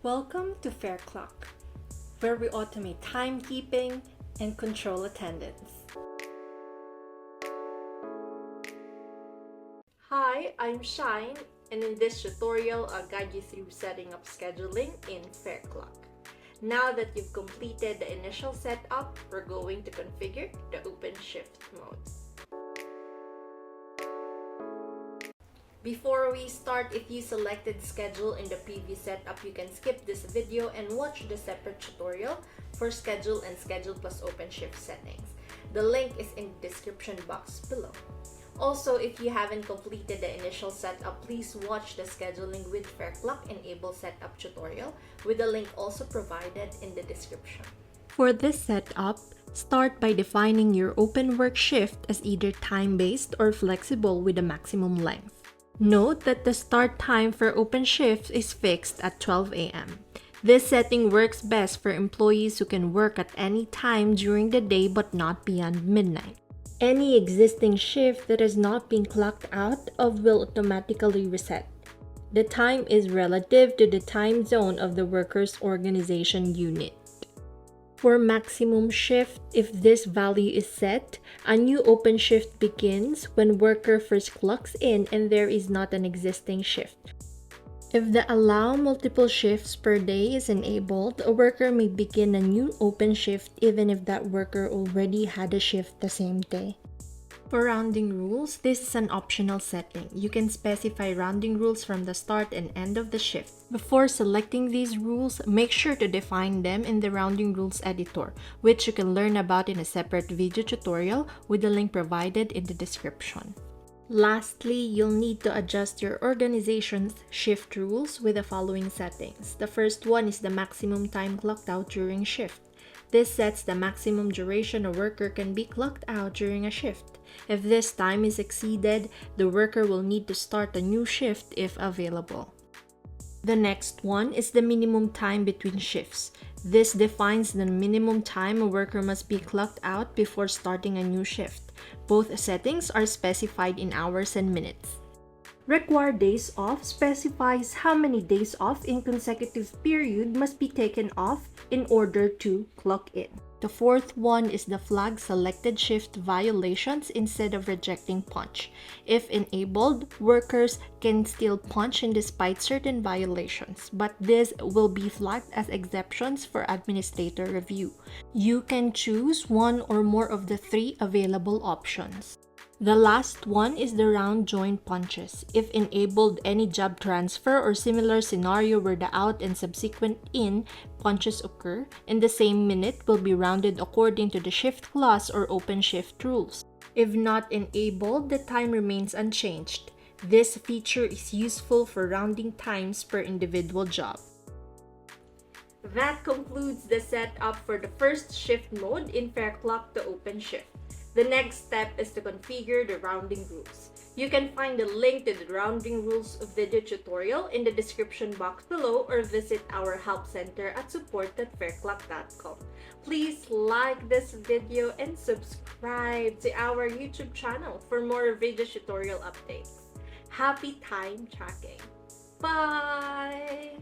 Welcome to Fareclock, where we automate timekeeping and control attendance. Hi, I'm Shine, and in this tutorial, I'll guide you through setting up scheduling in Fareclock. Now that you've completed the initial setup, we're going to configure the open shift mode. Before we start, if you selected schedule in the previous setup, you can skip this video and watch the separate tutorial for schedule and schedule plus OpenShift settings. The link is in the description box below. Also, if you haven't completed the initial setup, please watch the scheduling with Fareclock enable setup tutorial with the link also provided in the description. For this setup, start by defining your open work shift as either time-based or flexible with a maximum length. Note that the start time for OpenShift is fixed at 12 a.m. This setting works best for employees who can work at any time during the day but not beyond midnight. Any existing shift that has not been clocked out of will automatically reset. The time is relative to the time zone of the worker's organization unit. For maximum shift, if this value is set, a new open shift begins when worker first clocks in and there is not an existing shift. If the allow multiple shifts per day is enabled, a worker may begin a new open shift even if that worker already had a shift the same day. For rounding rules, this is an optional setting. You can specify rounding rules from the start and end of the shift. Before selecting these rules, make sure to define them in the rounding rules editor, which you can learn about in a separate video tutorial with the link provided in the description. Lastly, you'll need to adjust your organization's shift rules with the following settings. The first one is the maximum time clocked out during shift. This sets the maximum duration a worker can be clocked out during a shift. If this time is exceeded, the worker will need to start a new shift if available. The next one is the minimum time between shifts. This defines the minimum time a worker must be clocked out before starting a new shift. Both settings are specified in hours and minutes. Required days off specifies how many days off in consecutive period must be taken off in order to clock in. The fourth one is the flag selected shift violations instead of rejecting punch. If enabled, workers can still punch in despite certain violations, but this will be flagged as exceptions for administrator review. You can choose one or more of the three available options. The last one is the round joint punches. If enabled, any job transfer or similar scenario where the out and subsequent in punches occur in the same minute will be rounded according to the shift clause or open shift rules. If not enabled, the time remains unchanged. This feature is useful for rounding times per individual job. That concludes the setup for the first shift mode in Fareclock to open shift. The next step is to configure the rounding rules. You can find the link to the rounding rules video tutorial in the description box below or visit our help center at support@fareclock.com. Please like this video and subscribe to our YouTube channel for more video tutorial updates. Happy time tracking! Bye!